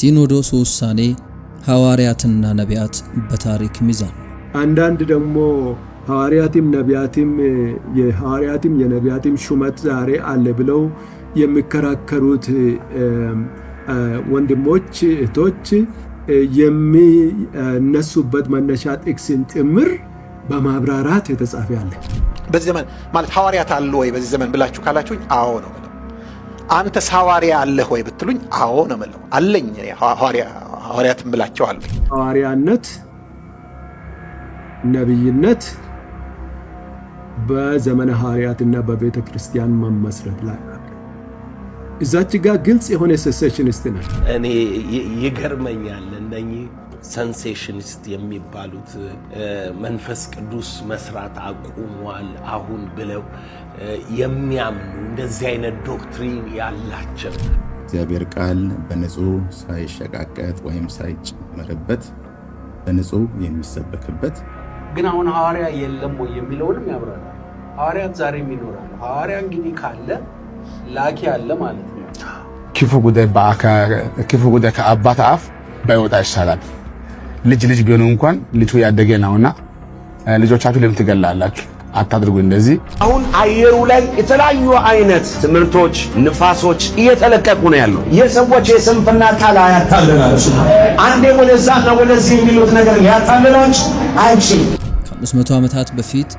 የሲኖዶሱ ውሳኔ ሐዋርያትና ነቢያት በታሪክ ሚዛን። አንዳንድ ደግሞ ሐዋርያትም ነቢያትም የሐዋርያትም የነቢያትም ሹመት ዛሬ አለ ብለው የሚከራከሩት ወንድሞች እህቶች የሚነሱበት መነሻ ጥቅስን ጭምር በማብራራት የተጻፈ ያለ። በዚህ ዘመን ማለት ሐዋርያት አሉ ወይ በዚህ ዘመን ብላችሁ ካላችሁኝ አዎ ነው ማለት። አንተስ ሐዋርያ አለህ ወይ ብትሉኝ አዎ ነው ማለት። አለኝ ሐዋርያትም ብላቸው አለ። ሐዋርያነት ነብይነት በዘመነ ሐዋርያትና በቤተ ክርስቲያን መመስረት ላይ እዛች ጋር ግልጽ የሆነ ሴሴሽኒስት ነው። እኔ ይገርመኛል እነኚህ ሴንሴሽኒስት የሚባሉት መንፈስ ቅዱስ መስራት አቁሟል አሁን ብለው የሚያምኑ እንደዚህ አይነት ዶክትሪን ያላቸው እግዚአብሔር ቃል በንጹህ ሳይሸቃቀጥ ወይም ሳይጨመርበት በንጹህ የሚሰበክበት ግን አሁን ሐዋርያ የለም ወይ የሚለውንም ያብራራል። ሐዋርያት ዛሬም ይኖራሉ። ሐዋርያ እንግዲህ ካለ ላኪ አለ ማለት ነው። ክፉ ጉዳይ ከአባት አፍ ባይወጣ ይሻላል። ልጅ ቢሆን እንኳን ልጁ ያደገ ነውና ልጆቻችሁ ለምን ትገላላችሁ? አታድርጉ እንደዚህ። አሁን አየሩ ላይ የተለያዩ አይነት ትምህርቶች ንፋሶች እየተለቀቁ ነው ያለው። የሰዎች የስንፍና ቃል ያታልላችሁ። አንዴ ወደዛ ነው ወደዚህ የሚሉት ነገር ያታልላችሁ አይችልም። ከ500 ዓመታት በፊት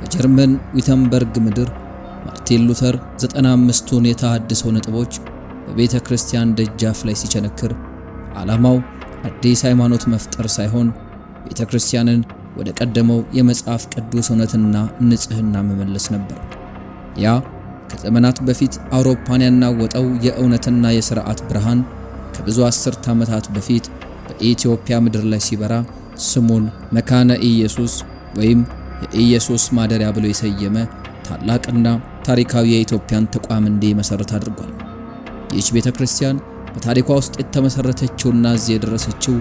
በጀርመን ዊተንበርግ ምድር ማርቲን ሉተር 95ቱን የተሐድሶ ነጥቦች በቤተ ክርስቲያን ደጃፍ ላይ ሲቸነክር ዓላማው አዲስ ሃይማኖት መፍጠር ሳይሆን ቤተ ክርስቲያንን ወደ ቀደመው የመጽሐፍ ቅዱስ እውነትና ንጽህና መመለስ ነበር። ያ ከዘመናት በፊት አውሮፓን ያናወጠው የእውነትና የሥርዓት ብርሃን ከብዙ አስርት ዓመታት በፊት በኢትዮጵያ ምድር ላይ ሲበራ ስሙን መካነ ኢየሱስ ወይም የኢየሱስ ማደሪያ ብሎ የሰየመ ታላቅና ታሪካዊ የኢትዮጵያን ተቋም እንዲመሰረት አድርጓል። ይህች ቤተ ክርስቲያን በታሪኳ ውስጥ የተመሰረተችውና እዚህ የደረሰችው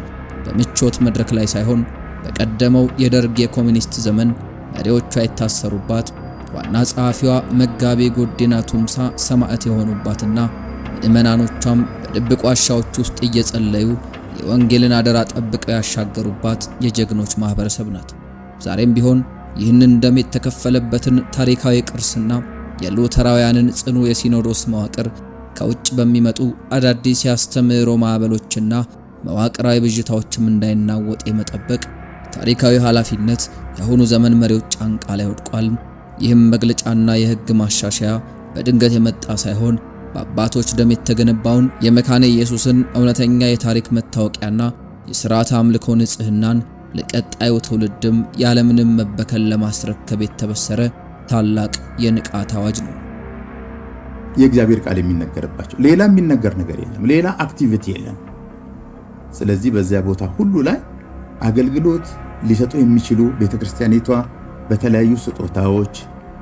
በምቾት መድረክ ላይ ሳይሆን በቀደመው የደርግ የኮሙኒስት ዘመን መሪዎቿ የታሰሩባት፣ ዋና ጸሐፊዋ መጋቤ ጎዲና ቱምሳ ሰማዕት የሆኑባትና ምዕመናኖቿም በድብቅ ዋሻዎች ውስጥ እየጸለዩ የወንጌልን አደራ ጠብቀው ያሻገሩባት የጀግኖች ማህበረሰብ ናት። ዛሬም ቢሆን ይህንን ደም የተከፈለበትን ታሪካዊ ቅርስና የሉተራውያንን ጽኑ የሲኖዶስ መዋቅር ከውጭ በሚመጡ አዳዲስ ያስተምሮ ማዕበሎችና መዋቅራዊ ብዥታዎችም እንዳይናወጥ የመጠበቅ ታሪካዊ ኃላፊነት የአሁኑ ዘመን መሪዎች ጫንቃ ላይ ወድቋል። ይህም መግለጫና የሕግ ማሻሻያ በድንገት የመጣ ሳይሆን በአባቶች ደም የተገነባውን የመካነ ኢየሱስን እውነተኛ የታሪክ መታወቂያና የሥርዓተ አምልኮ ንጽህናን ለቀጣዩ ትውልድም ያለምንም መበከል ለማስረከብ የተበሰረ ታላቅ የንቃት አዋጅ ነው። የእግዚአብሔር ቃል የሚነገርባቸው ሌላ የሚነገር ነገር የለም፣ ሌላ አክቲቪቲ የለም። ስለዚህ በዚያ ቦታ ሁሉ ላይ አገልግሎት ሊሰጡ የሚችሉ ቤተክርስቲያኒቷ በተለያዩ ስጦታዎች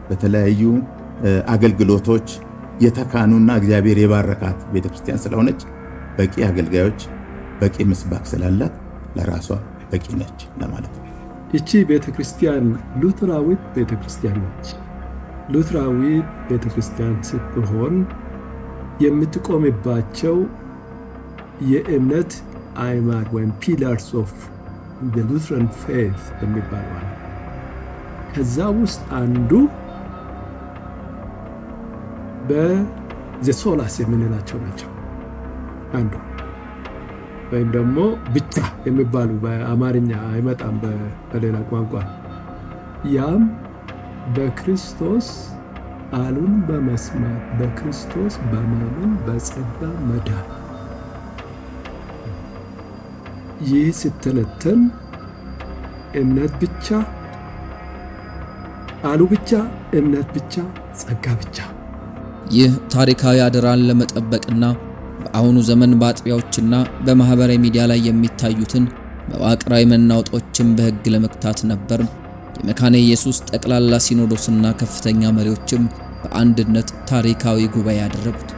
በተለያዩ አገልግሎቶች የተካኑና እግዚአብሔር የባረካት ቤተክርስቲያን ስለሆነች በቂ አገልጋዮች በቂ ምስባክ ስላላት ለራሷ በቂ ነች ለማለት ነው። እቺ ቤተክርስቲያን ሉተራዊት ቤተክርስቲያን ነች። ሉተራዊ ቤተክርስቲያን ስትሆን የምትቆምባቸው የእምነት አዕማድ ወይም ፒላርስ ኦፍ the Lutheran faith የሚባለው ከዛ ውስጥ አንዱ በዘሶላስ የምንላቸው ናቸው። አንዱ ወይም ደግሞ ብቻ የሚባሉ በአማርኛ አይመጣም በሌላ ቋንቋ። ያም በክርስቶስ ቃሉን በመስማት በክርስቶስ በማመን በጸጋ መዳን። ይህ ስተነተን እምነት ብቻ፣ ቃሉ ብቻ፣ እምነት ብቻ፣ ጸጋ ብቻ። ይህ ታሪካዊ አደራን ለመጠበቅና በአሁኑ ዘመን በአጥቢያዎችና በማህበራዊ ሚዲያ ላይ የሚታዩትን መዋቅራዊ መናወጦችን በሕግ ለመክታት ነበር የመካነ ኢየሱስ ጠቅላላ ሲኖዶስና ከፍተኛ መሪዎችም በአንድነት ታሪካዊ ጉባኤ ያደረጉት።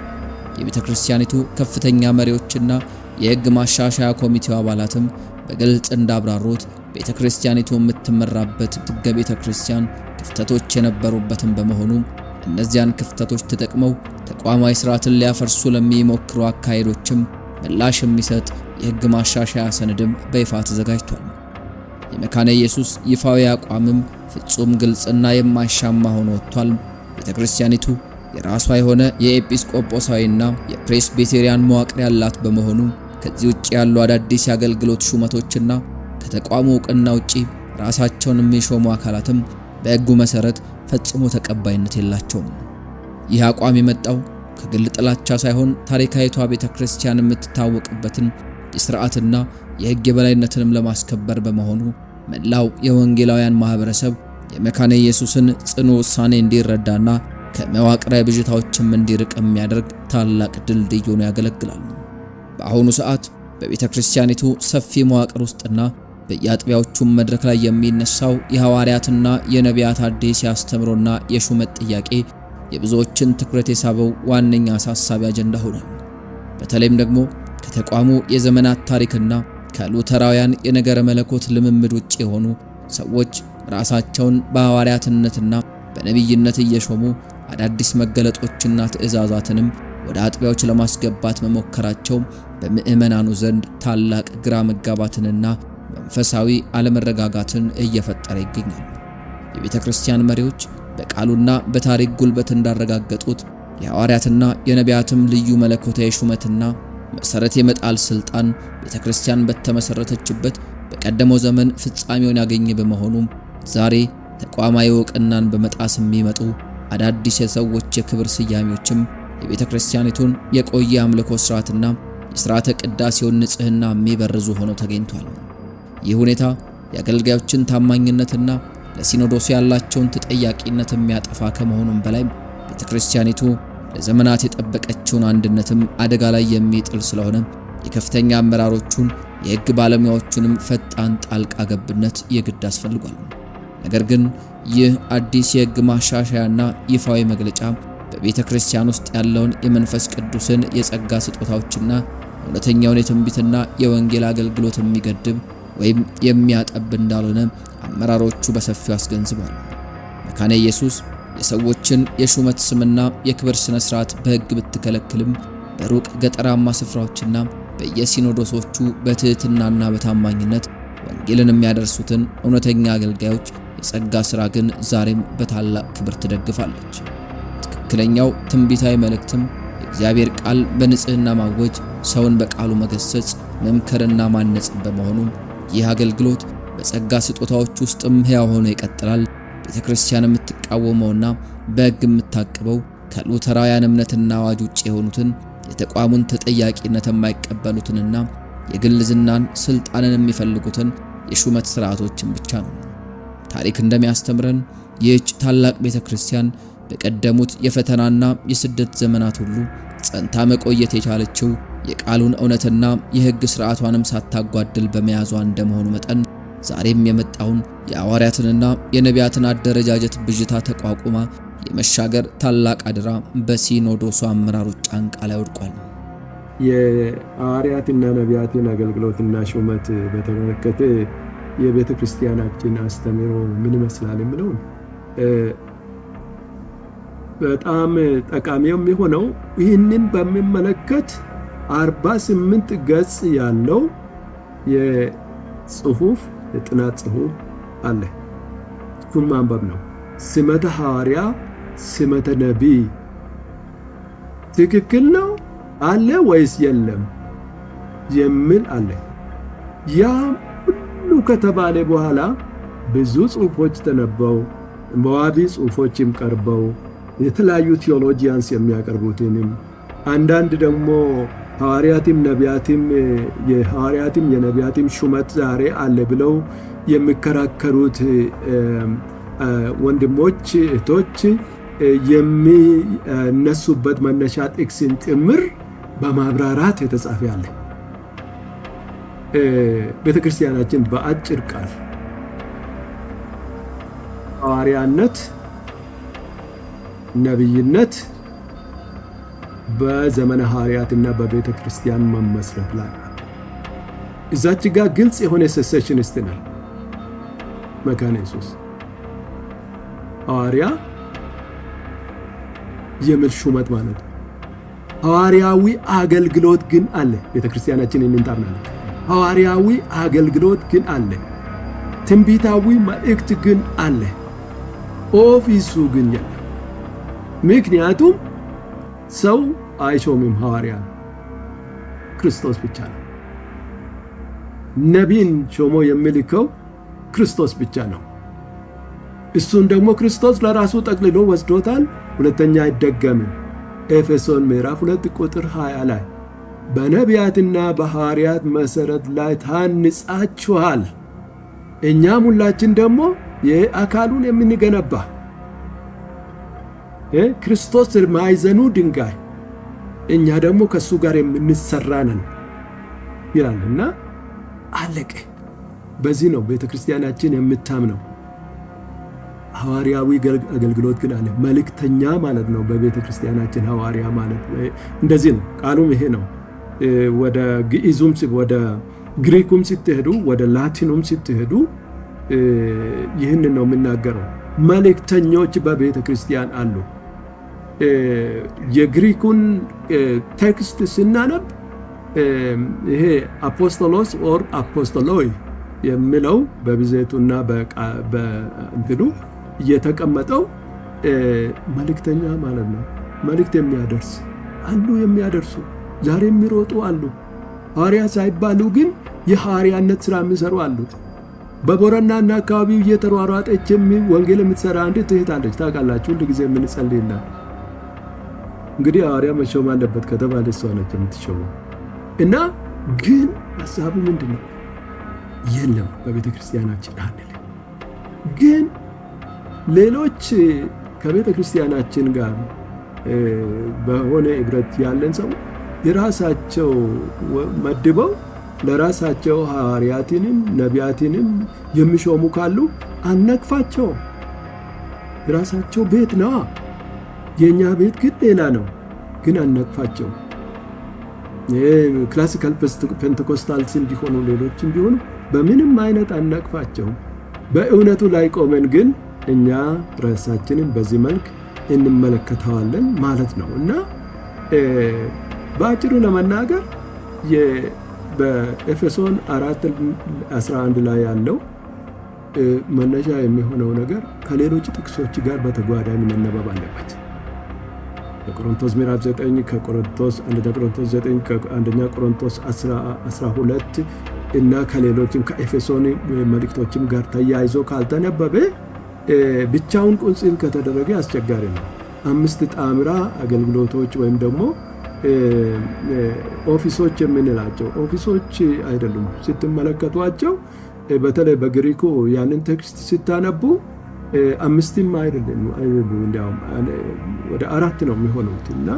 የቤተ ክርስቲያኒቱ ከፍተኛ መሪዎችና የሕግ ማሻሻያ ኮሚቴው አባላትም በግልጽ እንዳብራሩት ቤተ ክርስቲያኒቱ የምትመራበት ሕገ ቤተ ክርስቲያን ክፍተቶች የነበሩበትን በመሆኑ እነዚያን ክፍተቶች ተጠቅመው ተቋማዊ ስርዓትን ሊያፈርሱ ለሚሞክሩ አካሄዶችም ምላሽ የሚሰጥ የሕግ ማሻሻያ ሰነድም በይፋ ተዘጋጅቷል። የመካነ ኢየሱስ ይፋዊ አቋምም ፍጹም ግልጽና የማይሻማ ሆኖ ወጥቷል። ቤተክርስቲያኒቱ የራሷ የሆነ የኤጲስቆጶሳዊና የፕሬስቢቴሪያን መዋቅር ያላት በመሆኑ ከዚህ ውጭ ያሉ አዳዲስ የአገልግሎት ሹመቶችና ከተቋሙ ዕውቅና ውጪ ራሳቸውን የሚሾሙ አካላትም በሕጉ መሰረት ፈጽሞ ተቀባይነት የላቸውም። ይህ አቋም የመጣው ከግል ጥላቻ ሳይሆን ታሪካዊቷ ቤተክርስቲያን የምትታወቅበትን የሥርዓትና የሕግ የበላይነትንም ለማስከበር በመሆኑ መላው የወንጌላውያን ማህበረሰብ የመካነ ኢየሱስን ጽኑ ውሳኔ እንዲረዳና ከመዋቅራዊ ብዥታዎችም እንዲርቅ የሚያደርግ ታላቅ ድልድይ ሆኖ ያገለግላል። በአሁኑ ሰዓት በቤተክርስቲያኒቱ ሰፊ መዋቅር ውስጥና በየአጥቢያዎቹም መድረክ ላይ የሚነሳው የሐዋርያትና የነቢያት አዲስ ያስተምሮና የሹመት ጥያቄ የብዙዎችን ትኩረት የሳበው ዋነኛ አሳሳቢ አጀንዳ ሆኗል። በተለይም ደግሞ ከተቋሙ የዘመናት ታሪክና ከሉተራውያን የነገረ መለኮት ልምምድ ውጭ የሆኑ ሰዎች ራሳቸውን በሐዋርያትነትና በነቢይነት እየሾሙ አዳዲስ መገለጦችና ትእዛዛትንም ወደ አጥቢያዎች ለማስገባት መሞከራቸው በምዕመናኑ ዘንድ ታላቅ ግራ መጋባትንና መንፈሳዊ አለመረጋጋትን እየፈጠረ ይገኛል። የቤተ ክርስቲያን መሪዎች በቃሉና በታሪክ ጉልበት እንዳረጋገጡት የሐዋርያትና የነቢያትም ልዩ መለኮታዊ ሹመትና መሰረት የመጣል ስልጣን ቤተክርስቲያን በተመሰረተችበት በቀደመው ዘመን ፍጻሜውን ያገኘ በመሆኑ ዛሬ ተቋማዊ ዕውቅናን በመጣስ የሚመጡ አዳዲስ የሰዎች የክብር ስያሜዎችም የቤተክርስቲያኒቱን የቆየ አምልኮ ሥርዓትና የሥርዓተ ቅዳሴውን ንጽሕና የሚበርዙ ሆነው ተገኝቷል። ይህ ሁኔታ የአገልጋዮችን ታማኝነትና ለሲኖዶሱ ያላቸውን ተጠያቂነት የሚያጠፋ ከመሆኑም በላይ ቤተክርስቲያኒቱ ለዘመናት የጠበቀችውን አንድነትም አደጋ ላይ የሚጥል ስለሆነ የከፍተኛ አመራሮቹን የሕግ ባለሙያዎቹንም ፈጣን ጣልቃ ገብነት የግድ አስፈልጓል። ነገር ግን ይህ አዲስ የሕግ ማሻሻያና ይፋዊ መግለጫ በቤተ ክርስቲያን ውስጥ ያለውን የመንፈስ ቅዱስን የጸጋ ስጦታዎችና እውነተኛውን የትንቢትና የወንጌል አገልግሎት የሚገድብ ወይም የሚያጠብ እንዳልሆነ አመራሮቹ በሰፊው አስገንዝበዋል። መካነ ኢየሱስ የሰዎችን የሹመት ስምና የክብር ስነ ስርዓት በሕግ ብትከለክልም በሩቅ ገጠራማ ስፍራዎችና በየሲኖዶሶቹ በትህትናና በታማኝነት ወንጌልን የሚያደርሱትን እውነተኛ አገልጋዮች የጸጋ ሥራ ግን ዛሬም በታላቅ ክብር ትደግፋለች። ትክክለኛው ትንቢታዊ መልእክትም የእግዚአብሔር ቃል በንጽሕና ማወጅ፣ ሰውን በቃሉ መገሰጽ፣ መምከርና ማነጽ በመሆኑ ይህ አገልግሎት በጸጋ ስጦታዎች ውስጥም ሕያው ሆኖ ይቀጥላል። ቤተክርስቲያን የምትቃወመውና በሕግ የምታቅበው ከሉተራውያን እምነትና አዋጅ ውጭ የሆኑትን የተቋሙን ተጠያቂነት የማይቀበሉትንና የግል ዝናን ስልጣንን የሚፈልጉትን የሹመት ሥርዓቶችን ብቻ ነው። ታሪክ እንደሚያስተምረን ይህች ታላቅ ቤተክርስቲያን በቀደሙት የፈተናና የስደት ዘመናት ሁሉ ጸንታ መቆየት የቻለችው የቃሉን እውነትና የሕግ ሥርዓቷንም ሳታጓድል በመያዟ እንደመሆኑ መጠን ዛሬም የመጣውን የሐዋርያትንና የነቢያትን አደረጃጀት ብዥታ ተቋቁማ የመሻገር ታላቅ አደራ በሲኖዶሱ አመራሮች ጫንቃ ላይ ወድቋል። የሐዋርያትና ነቢያትን አገልግሎትና ሹመት በተመለከተ የቤተ ክርስቲያናችን አስተምህሮ ምን ይመስላል የሚለውን በጣም ጠቃሚ የሚሆነው ይህንን በሚመለከት 48 ገጽ ያለው የጽሑፍ የጥናት ጽሑፍ አለ። እሱን ማንበብ ነው። ስመተ ሐዋርያ፣ ስመተ ነቢይ ትክክል ነው አለ ወይስ የለም የሚል አለ። ያ ሁሉ ከተባለ በኋላ ብዙ ጽሑፎች ተነበው መዋቢ ጽሑፎችም ቀርበው የተለያዩ ቴዎሎጂያንስ የሚያቀርቡትንም አንዳንድ ደግሞ ሐዋርያትም ነቢያትም የሐዋርያትም የነቢያትም ሹመት ዛሬ አለ ብለው የሚከራከሩት ወንድሞች እህቶች የሚነሱበት መነሻ ጥቅስን ጭምር በማብራራት የተጻፈ ያለ ቤተክርስቲያናችን በአጭር ቃል ሐዋርያነት፣ ነቢይነት በዘመነ ሐዋርያትና በቤተ ክርስቲያን መመስረት ላይ እዛች ጋር ግልጽ የሆነ ሴሴሽኒስት ነው። መካነ ኢየሱስ ሐዋርያ የሚል ሹመት ማለት ነው። ሐዋርያዊ አገልግሎት ግን አለ። ቤተክርስቲያናችን ይህንን ታምናለች። ሐዋርያዊ አገልግሎት ግን አለ። ትንቢታዊ መልእክት ግን አለ። ኦፊሱ ግን የለም። ምክንያቱም ሰው አይሾምም ሐዋርያ፣ ክርስቶስ ብቻ ነው። ነቢይን ሾሞ የሚልከው ክርስቶስ ብቻ ነው። እሱን ደግሞ ክርስቶስ ለራሱ ጠቅልሎ ወስዶታል። ሁለተኛ አይደገምም። ኤፌሶን ምዕራፍ 2 ቁጥር 20 ላይ በነቢያትና በሐዋርያት መሠረት ላይ ታንጻችኋል። እኛም ሁላችን ደግሞ የአካሉን የምንገነባ ክርስቶስ ማዕዘኑ ድንጋይ፣ እኛ ደግሞ ከሱ ጋር የምንሰራ ነን ይላልና አለቀ። በዚህ ነው ቤተክርስቲያናችን የምታምነው። ሐዋርያዊ አገልግሎት ግን አለ። መልእክተኛ ማለት ነው በቤተክርስቲያናችን ሐዋርያ ማለት እንደዚህ ነው። ቃሉም ይሄ ነው። ወደ ግዕዙም ወደ ግሪኩም ስትሄዱ፣ ወደ ላቲኑም ስትሄዱ ይህን ነው የምናገረው። መልእክተኞች በቤተክርስቲያን አሉ። የግሪኩን ቴክስት ስናነብ ይሄ አፖስቶሎስ ኦር አፖስቶሎይ የሚለው በብዜቱና በእንትኑ እየተቀመጠው መልእክተኛ ማለት ነው። መልእክት የሚያደርስ አሉ፣ የሚያደርሱ ዛሬ የሚሮጡ አሉ። ሐዋርያ ሳይባሉ ግን የሐዋርያነት ሥራ የሚሰሩ አሉ። በቦረናና አካባቢው እየተሯሯጠች ወንጌል የምትሰራ አንዲት እህት አለች። ታውቃላችሁ፣ ሁል ጊዜ የምንጸልይላት። እንግዲህ ሐዋርያ መሾም አለበት ከተባለ እሷ ነች የምትሾመው። እና ግን ሐሳቡ ምንድን ነው? የለም በቤተ ክርስቲያናችን አንል። ግን ሌሎች ከቤተ ክርስቲያናችን ጋር በሆነ ኅብረት ያለን ሰው የራሳቸው መድበው ለራሳቸው ሐዋርያትንም ነቢያትንም የሚሾሙ ካሉ አነቅፋቸው። የራሳቸው ቤት ነው። የኛ ቤት ግን ሌላ ነው። ግን አነቅፋቸው። ክላሲካል ፔንቴኮስታልስም ቢሆኑ ሌሎችም ቢሆኑ በምንም አይነት አነቅፋቸው። በእውነቱ ላይ ቆመን ግን እኛ ራሳችንን በዚህ መልክ እንመለከተዋለን ማለት ነው። እና በአጭሩ ለመናገር በኤፌሶን 4:11 ላይ ያለው መነሻ የሚሆነው ነገር ከሌሎች ጥቅሶች ጋር በተጓዳኝ መነበብ አለበት። ከቆሮንቶስ ምዕራፍ 9 ከቆሮንቶስ 1 ቆሮንቶስ 9 ከአንደኛ ቆሮንቶስ 12 እና ከሌሎችም ከኤፌሶን መልእክቶችም ጋር ተያይዞ ካልተነበበ ብቻውን ቁንጽል ከተደረገ አስቸጋሪ ነው። 5 ጣምራ አገልግሎቶች ወይም ደግሞ ኦፊሶች የምንላቸው ኦፊሶች አይደሉም። ስትመለከቷቸው በተለይ በግሪኩ ያንን ቴክስት ስታነቡ 5 አይደለም እንዲያውም ወደ 4 ነው የሚሆኑት። እና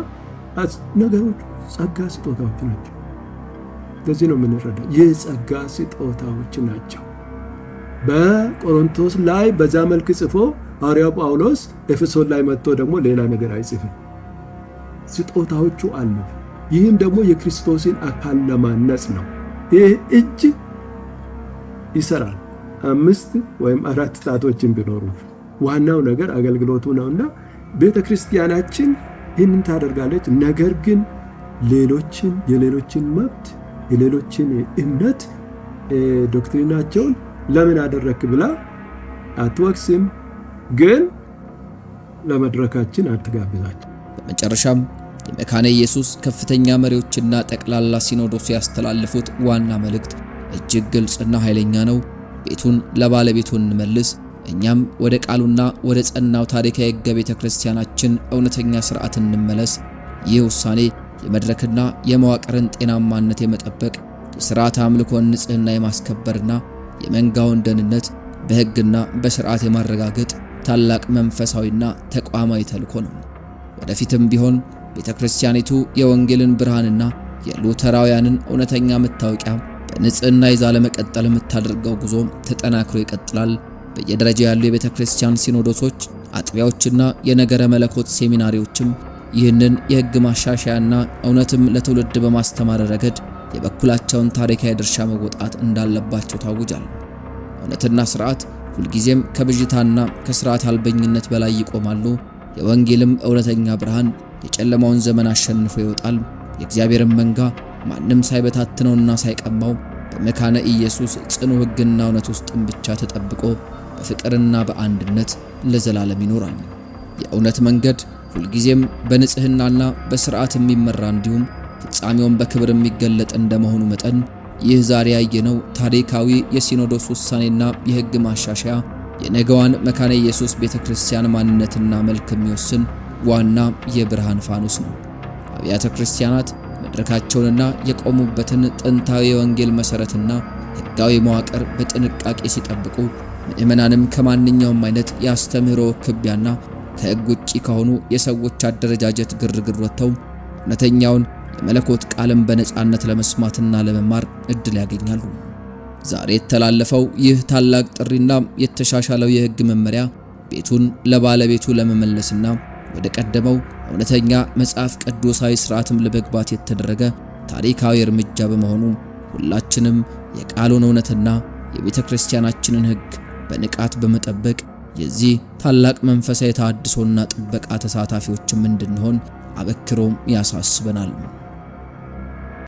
ነገሮች ጸጋ ስጦታዎች ናቸው። ለዚህ ነው የምንረዳው የጸጋ ስጦታዎች ናቸው። በቆሮንቶስ ላይ በዛ መልክ ጽፎ ሐዋርያው ጳውሎስ ኤፌሶን ላይ መጥቶ ደግሞ ሌላ ነገር አይጽፍም። ስጦታዎቹ አሉ። ይህም ደግሞ የክርስቶስን አካል ለማነጽ ነው። ይህ እጅ ይሰራል። 5 ወይም 4 ጣቶችን ቢኖሩ ዋናው ነገር አገልግሎቱ ነውና ቤተ ክርስቲያናችን ይህንን ታደርጋለች። ነገር ግን የሌሎችን መብት የሌሎችን እምነት ዶክትሪናቸውን ለምን አደረክ ብላ አትወቅስም፣ ግን ለመድረካችን አትጋብዛቸው። በመጨረሻም የመካነ ኢየሱስ ከፍተኛ መሪዎችና ጠቅላላ ሲኖዶስ ያስተላለፉት ዋና መልእክት እጅግ ግልጽና ኃይለኛ ነው። ቤቱን ለባለቤቱ እንመልስ፣ እኛም ወደ ቃሉና ወደ ጸናው ታሪካዊ ሕገ ቤተ ክርስቲያናችን እውነተኛ ሥርዓት እንመለስ። ይህ ውሳኔ የመድረክና የመዋቅርን ጤናማነት የመጠበቅ የሥርዓት አምልኮን ንጽሕና የማስከበርና የመንጋውን ደህንነት በሕግና በሥርዓት የማረጋገጥ ታላቅ መንፈሳዊና ተቋማዊ ተልእኮ ነው። ወደፊትም ቢሆን ቤተ ክርስቲያኒቱ የወንጌልን ብርሃንና የሉተራውያንን እውነተኛ መታወቂያ በንጽሕና ይዛ ለመቀጠል የምታደርገው ጉዞ ተጠናክሮ ይቀጥላል። በየደረጃ ያሉ የቤተ ክርስቲያን ሲኖዶሶች፣ አጥቢያዎችና የነገረ መለኮት ሴሚናሪዎችም ይህንን የሕግ ማሻሻያና እውነትም ለትውልድ በማስተማር ረገድ የበኩላቸውን ታሪካዊ ድርሻ መወጣት እንዳለባቸው ታውጇል። እውነትና ሥርዓት ሁልጊዜም ከብዥታና ከሥርዓት አልበኝነት በላይ ይቆማሉ። የወንጌልም እውነተኛ ብርሃን የጨለማውን ዘመን አሸንፎ ይወጣል። የእግዚአብሔርን መንጋ ማንም ሳይበታትነውና ሳይቀማው በመካነ ኢየሱስ ጽኑ ሕግና እውነት ውስጥም ብቻ ተጠብቆ በፍቅርና በአንድነት ለዘላለም ይኖራል። የእውነት መንገድ ሁልጊዜም በንጽህናና በሥርዓት የሚመራ እንዲሁም ፍጻሜውን በክብር የሚገለጥ እንደመሆኑ መጠን ይህ ዛሬ ያየነው ታሪካዊ የሲኖዶስ ውሳኔና የሕግ ማሻሻያ የነገዋን መካነ ኢየሱስ ቤተክርስቲያን ማንነትና መልክ የሚወስን ዋና የብርሃን ፋኖስ ነው። አብያተ ክርስቲያናት መድረካቸውንና የቆሙበትን ጥንታዊ የወንጌል መሠረትና ሕጋዊ መዋቅር በጥንቃቄ ሲጠብቁ፣ ምእመናንም ከማንኛውም አይነት የአስተምህሮ ክቢያና ከሕግ ውጪ ከሆኑ የሰዎች አደረጃጀት ግርግር ወጥተው እውነተኛውን የመለኮት ቃልን በነጻነት ለመስማትና ለመማር እድል ያገኛሉ። ዛሬ የተላለፈው ይህ ታላቅ ጥሪና የተሻሻለው የሕግ መመሪያ ቤቱን ለባለቤቱ ለመመለስና ወደ ቀደመው እውነተኛ መጽሐፍ ቅዱሳዊ ሥርዓትም ለመግባት የተደረገ ታሪካዊ እርምጃ በመሆኑ ሁላችንም የቃሉን እውነትና የቤተ ክርስቲያናችንን ሕግ በንቃት በመጠበቅ የዚህ ታላቅ መንፈሳዊ ተሐድሶና ጥበቃ ተሳታፊዎችም እንድንሆን አበክሮም ያሳስበናል።